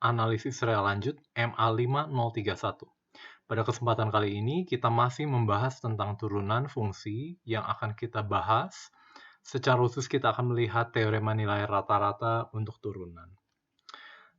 analisis rel lanjut MA5031. Pada kesempatan kali ini, kita masih membahas tentang turunan fungsi yang akan kita bahas. Secara khusus kita akan melihat teorema nilai rata-rata untuk turunan.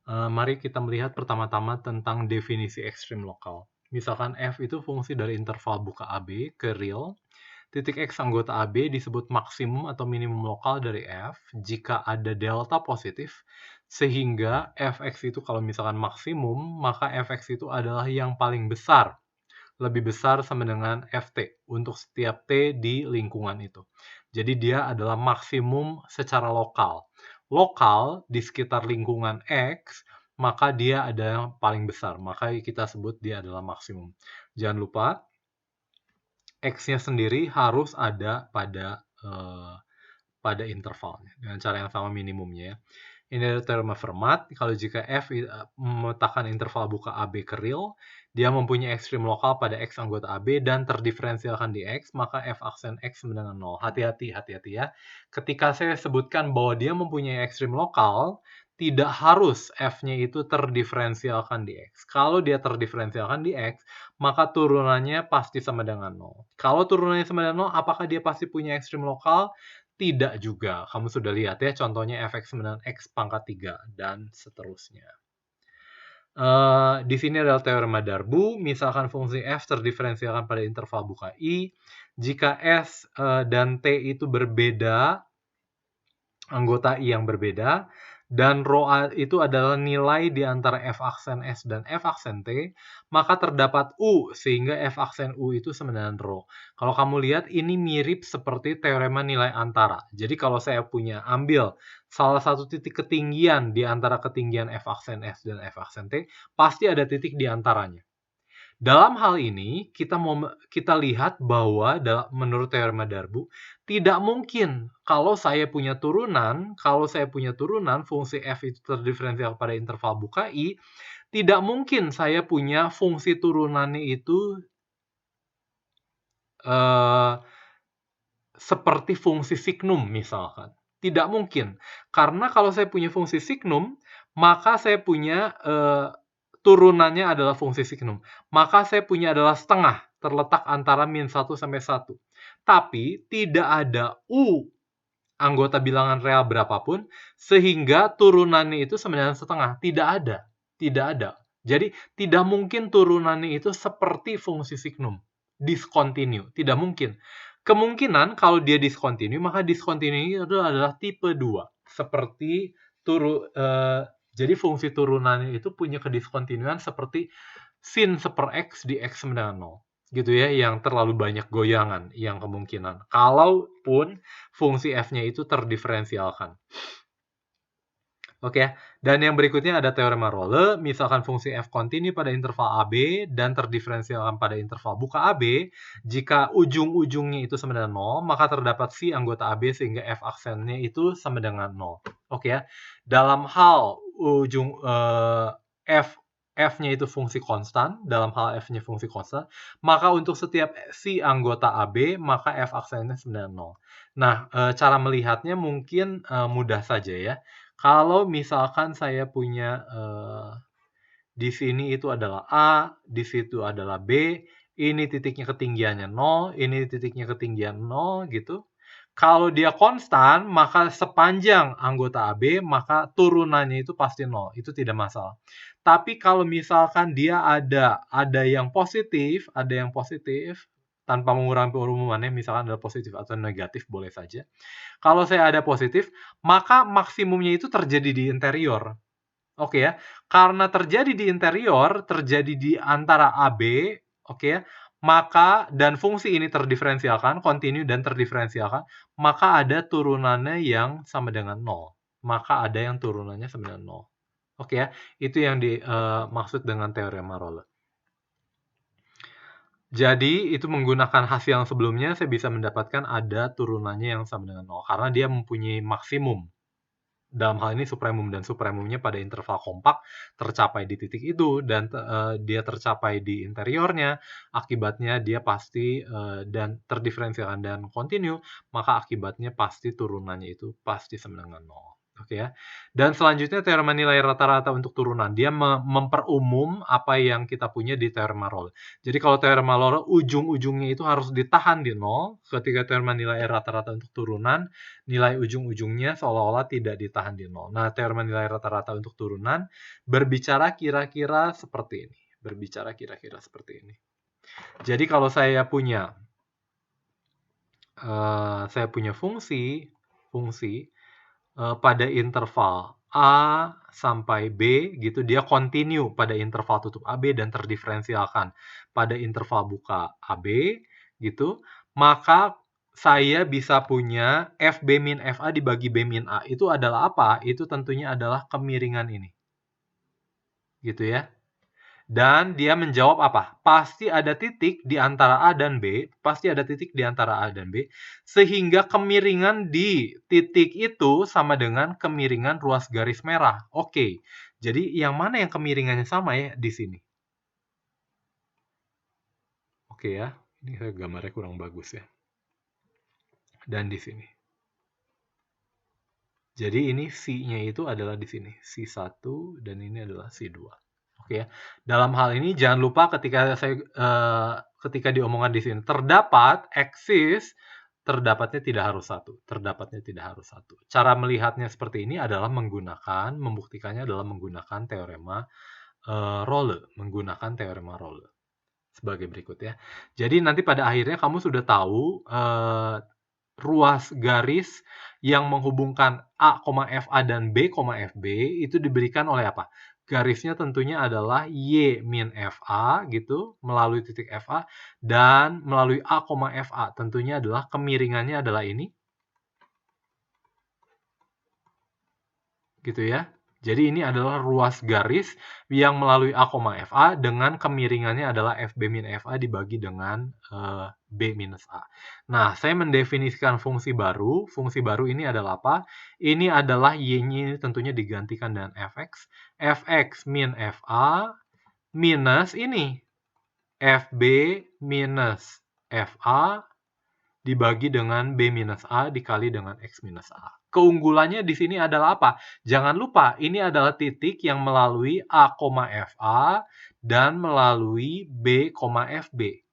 Mari kita melihat pertama-tama tentang definisi ekstrim lokal. Misalkan f itu fungsi dari interval buka AB ke real. Titik X anggota AB disebut maksimum atau minimum lokal dari F jika ada delta positif, sehingga Fx itu kalau misalkan maksimum, maka Fx itu adalah yang paling besar, lebih besar sama dengan Ft untuk setiap T di lingkungan itu. Jadi dia adalah maksimum secara lokal. Lokal di sekitar lingkungan X, maka dia adalah yang paling besar, maka kita sebut dia adalah maksimum. Jangan lupa, X-nya sendiri harus ada pada intervalnya dengan cara yang sama minimumnya ya. Ini adalah teorema Fermat. Kalau jika F memetakan interval buka AB ke real, dia mempunyai ekstrim lokal pada X anggota AB dan terdiferensialkan di X, maka F aksen X sama dengan 0. Hati-hati ya. Ketika saya sebutkan bahwa dia mempunyai ekstrim lokal, tidak harus F-nya itu terdiferensialkan di X. Kalau dia terdiferensialkan di X, maka turunannya pasti sama dengan 0. Kalau turunannya sama dengan 0, apakah dia pasti punya ekstrim lokal? Tidak juga. Kamu sudah lihat ya, contohnya Fx sama dengan X pangkat 3, dan seterusnya. Di sini adalah teorema Darboux. Misalkan fungsi f terdiferensialkan pada interval buka I. Jika S dan T itu berbeda, anggota I yang berbeda, dan rho A itu adalah nilai di antara F aksen S dan F aksen T, maka terdapat U, sehingga F aksen U itu sama dengan rho. Kalau kamu lihat, ini mirip seperti teorema nilai antara. Jadi kalau saya punya ambil salah satu titik ketinggian di antara ketinggian F aksen S dan F aksen T, pasti ada titik di antaranya. Dalam hal ini, kita lihat bahwa menurut teorema Darboux, tidak mungkin kalau saya punya turunan fungsi f itu terdiferensial pada interval buka I, tidak mungkin saya punya fungsi turunannya itu seperti fungsi signum misalkan. Tidak mungkin. Karena kalau saya punya fungsi signum, maka saya punya turunannya adalah fungsi signum. Maka saya punya adalah setengah, terletak antara min 1 sampai 1. Tapi tidak ada U anggota bilangan real berapapun, sehingga turunannya itu sama dengan setengah. Tidak ada. Jadi tidak mungkin turunannya itu seperti fungsi signum, discontinue. Tidak mungkin. Kemungkinan kalau dia discontinue, maka discontinue itu adalah tipe 2. Seperti jadi fungsi turunannya itu punya kediskontinuan seperti sin 1/x di x sama dengan 0. Gitu ya, yang terlalu banyak goyangan yang kemungkinan. Kalaupun fungsi f-nya itu terdiferensialkan. Oke, dan yang berikutnya ada teorema Rolle. Misalkan fungsi f kontinu pada interval AB dan terdiferensialkan pada interval buka AB, jika ujung-ujungnya itu sama dengan 0, maka terdapat si anggota AB sehingga f aksennya itu sama dengan 0. Oke ya, dalam hal f-nya itu fungsi konstan, maka untuk setiap si anggota AB, maka f aksennya sama dengan 0. Nah, cara melihatnya mungkin mudah saja ya. Kalau misalkan saya punya di sini itu adalah A, di situ adalah B, ini titiknya ketinggiannya 0, ini titiknya ketinggian 0 gitu. Kalau dia konstan, maka sepanjang anggota AB, maka turunannya itu pasti 0. Itu tidak masalah. Tapi kalau misalkan dia ada yang positif, tanpa mengurangi perumahannya, misalkan ada positif atau negatif, boleh saja. Kalau saya ada positif, maka maksimumnya itu terjadi di interior. Oke ya, karena terjadi di interior, terjadi di antara AB, oke ya, maka dan fungsi ini terdiferensialkan, kontinu dan terdiferensialkan, maka ada turunannya yang sama dengan 0. Maka ada yang turunannya sama dengan 0. Oke ya, itu yang dimaksud dengan teorema Rolle. Jadi, itu menggunakan hasil yang sebelumnya, saya bisa mendapatkan ada turunannya yang sama dengan 0. Karena dia mempunyai maksimum. Dalam hal ini supremum, dan supremumnya pada interval kompak tercapai di titik itu, dan dia tercapai di interiornya, akibatnya dia pasti dan terdiferensialkan dan kontinu, maka akibatnya pasti turunannya itu pasti sama dengan 0. Oke ya. Dan selanjutnya teorema nilai rata-rata untuk turunan. Dia memperumum apa yang kita punya di teorema Rolle. Jadi kalau teorema Rolle ujung-ujungnya itu harus ditahan di 0, ketika teorema nilai rata-rata untuk turunan, nilai ujung-ujungnya seolah-olah tidak ditahan di 0. Nah, teorema nilai rata-rata untuk turunan berbicara kira-kira seperti ini. Berbicara kira-kira seperti ini. Jadi kalau saya punya fungsi pada interval A sampai B gitu, dia continue pada interval tutup AB dan terdiferensialkan pada interval buka AB gitu, maka saya bisa punya FB min FA dibagi B min A. Itu adalah apa? Itu tentunya adalah kemiringan ini. Gitu ya. Dan dia menjawab apa? Pasti ada titik di antara A dan B, pasti ada titik di antara A dan B, sehingga kemiringan di titik itu sama dengan kemiringan ruas garis merah. Oke, jadi yang mana yang kemiringannya sama ya di sini? Oke ya, ini gambarnya kurang bagus ya. Dan di sini. Jadi ini C-nya itu adalah di sini, C1 dan ini adalah C2. Oke ya. Dalam hal ini jangan lupa ketika diomongan di sini terdapat exist, terdapatnya tidak harus satu. Terdapatnya tidak harus satu. Cara melihatnya seperti ini adalah membuktikannya adalah menggunakan teorema Rolle, menggunakan teorema Rolle sebagai berikut ya. Jadi nanti pada akhirnya kamu sudah tahu ruas garis yang menghubungkan A, FA dan B, FB itu diberikan oleh apa? Garisnya tentunya adalah Y min FA gitu, melalui titik FA, dan melalui A, FA tentunya adalah kemiringannya adalah ini. Gitu ya. Jadi ini adalah ruas garis yang melalui A, FA dengan kemiringannya adalah FB min FA dibagi dengan B minus A. Nah, saya mendefinisikan fungsi baru. Fungsi baru ini adalah apa? Ini adalah Y-nya ini tentunya digantikan dengan Fx. Fx min FA minus ini. FB minus FA dibagi dengan B minus A dikali dengan X minus A. Keunggulannya di sini adalah apa? Jangan lupa, ini adalah titik yang melalui A, FA dan melalui B, FB.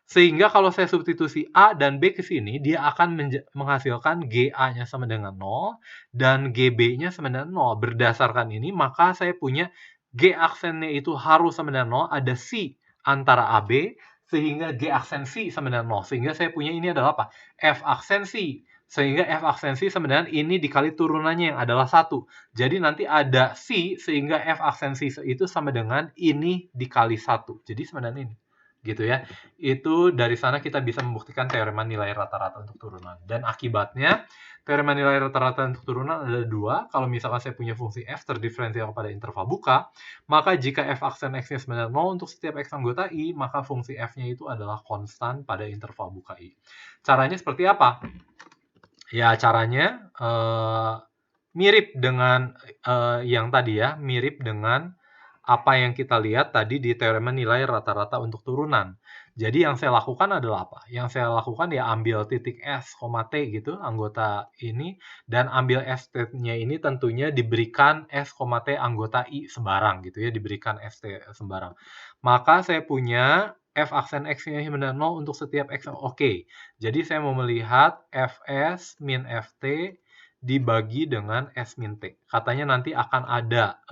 Sehingga kalau saya substitusi A dan B ke sini, dia akan menghasilkan GA-nya sama dengan 0 dan GB-nya sama dengan 0. Berdasarkan ini, maka saya punya G aksennya itu harus sama dengan 0, ada C antara AB, sehingga G aksen C sama dengan 0. Sehingga saya punya ini adalah apa? F aksen C. Sehingga F aksen C sama dengan ini dikali turunannya yang adalah 1. Jadi nanti ada C, sehingga F aksen C itu sama dengan ini dikali 1. Jadi sama dengan ini. Gitu ya. Itu dari sana kita bisa membuktikan teorema nilai rata-rata untuk turunan. Dan akibatnya, teorema nilai rata-rata untuk turunan ada 2. Kalau misalkan saya punya fungsi f terdiferensial pada interval buka, maka jika f aksen x-nya sama dengan 0 untuk setiap x anggota I, maka fungsi f-nya itu adalah konstan pada interval buka I. Caranya seperti apa? Ya, caranya mirip dengan yang tadi ya, mirip dengan apa yang kita lihat tadi di teorema nilai rata-rata untuk turunan. Jadi yang saya lakukan adalah apa? Yang saya lakukan ya ambil titik S, T gitu, anggota ini, dan ambil ST-nya ini tentunya diberikan S, T anggota I sembarang gitu ya, diberikan ST sembarang. Maka saya punya F aksen X-nya benar 0 untuk setiap X. Oke, jadi saya mau melihat Fs min Ft dibagi dengan S min T. Katanya nanti akan ada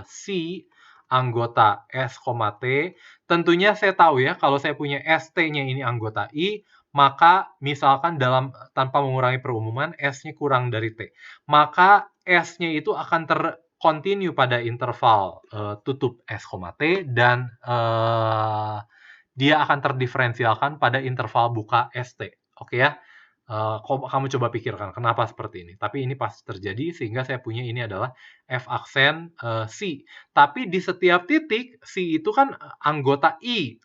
C anggota S, T. Tentunya saya tahu ya, kalau saya punya ST-nya ini anggota I, maka misalkan tanpa mengurangi perumuman, S-nya kurang dari T. Maka S-nya itu akan terkontinu pada interval tutup S, T, dan dia akan terdiferensialkan pada interval buka ST. Oke ya? Kamu coba pikirkan kenapa seperti ini. Tapi ini pasti terjadi sehingga saya punya ini adalah F aksen C. Tapi di setiap titik C itu kan anggota I,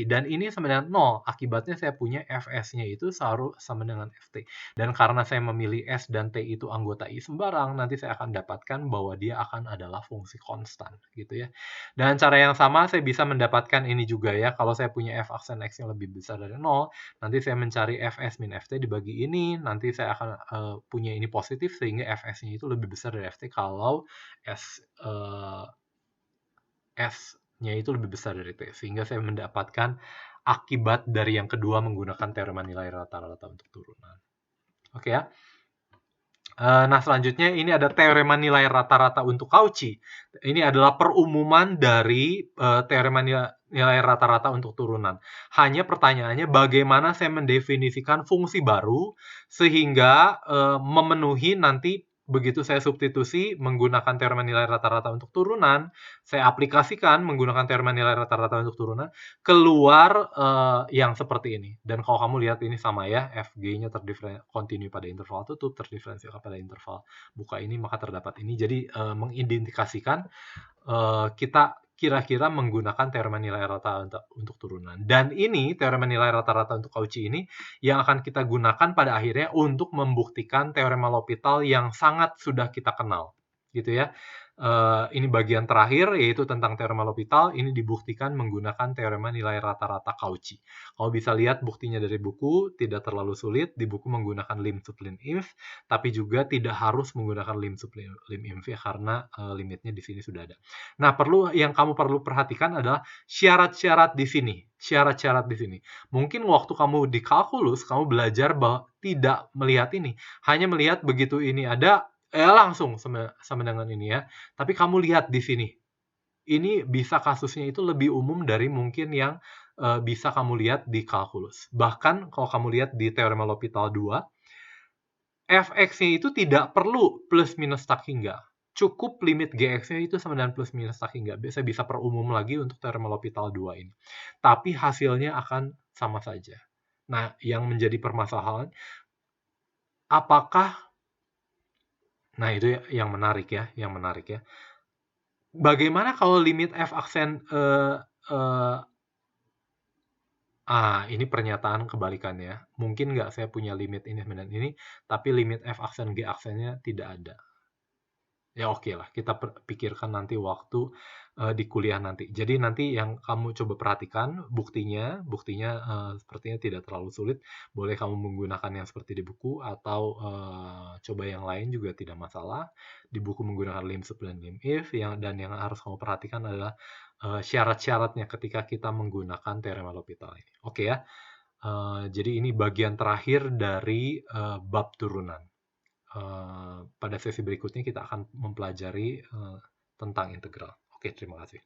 dan ini sama dengan 0. Akibatnya saya punya Fs-nya itu selalu sama dengan Ft. Dan karena saya memilih S dan T itu anggota I sembarang, nanti saya akan dapatkan bahwa dia akan adalah fungsi konstan, gitu ya. Dan cara yang sama saya bisa mendapatkan ini juga ya, kalau saya punya F aksen X yang lebih besar dari 0, nanti saya mencari Fs min Ft dibagi ini, nanti saya akan punya ini positif sehingga Fs-nya itu lebih besar dari Ft kalau S-nya itu lebih besar dari T, sehingga saya mendapatkan akibat dari yang kedua menggunakan teorema nilai rata-rata untuk turunan. Oke ya. Nah, selanjutnya ini ada teorema nilai rata-rata untuk Cauchy. Ini adalah perumuman dari teorema nilai rata-rata untuk turunan. Hanya pertanyaannya bagaimana saya mendefinisikan fungsi baru sehingga memenuhi nanti begitu saya substitusi menggunakan teorema nilai rata-rata untuk turunan, saya aplikasikan menggunakan teorema nilai rata-rata untuk turunan, keluar yang seperti ini. Dan kalau kamu lihat ini sama ya, Fg-nya kontinu pada interval tutup, terdiferensial pada interval buka ini, maka terdapat ini. Jadi mengidentifikasikan kita kira-kira menggunakan teorema nilai rata untuk turunan. Dan ini, teorema nilai rata-rata untuk Cauchy ini, yang akan kita gunakan pada akhirnya untuk membuktikan teorema L'Hopital yang sangat sudah kita kenal. Gitu ya. Ini bagian terakhir, yaitu tentang teorema L'Hopital. Ini dibuktikan menggunakan teorema nilai rata-rata Cauchy. Kalau bisa lihat buktinya dari buku, tidak terlalu sulit. Di buku menggunakan lim sub lim inf, tapi juga tidak harus menggunakan lim sub lim inf ya, karena limitnya di sini sudah ada. Nah, yang kamu perlu perhatikan adalah syarat-syarat di sini. Syarat-syarat di sini. Mungkin waktu kamu di kalkulus, kamu belajar bahwa tidak melihat ini. Hanya melihat begitu ini ada, langsung sama dengan ini ya. Tapi kamu lihat di sini. Ini bisa kasusnya itu lebih umum dari mungkin yang bisa kamu lihat di kalkulus. Bahkan kalau kamu lihat di teorema L'Hopital 2, Fx-nya itu tidak perlu plus minus tak hingga. Cukup limit Gx-nya itu sama dengan plus minus tak hingga. Saya bisa perumum lagi untuk teorema L'Hopital 2 ini. Tapi hasilnya akan sama saja. Nah, yang menjadi permasalahan, apakah, nah itu yang menarik ya, Bagaimana kalau limit F aksen ini pernyataan kebalikannya. Mungkin nggak saya punya limit ini dan ini, tapi limit F aksen G aksennya tidak ada. Ya oke lah, kita pikirkan nanti waktu di kuliah nanti. Jadi nanti yang kamu coba perhatikan buktinya sepertinya tidak terlalu sulit. Boleh kamu menggunakan yang seperti di buku atau coba yang lain juga tidak masalah. Di buku menggunakan lim sub dan lim if, dan yang harus kamu perhatikan adalah syarat-syaratnya ketika kita menggunakan teorema L'Hopital ini. Oke ya. Jadi ini bagian terakhir dari bab turunan. Pada sesi berikutnya kita akan mempelajari tentang integral. Oke, terima kasih.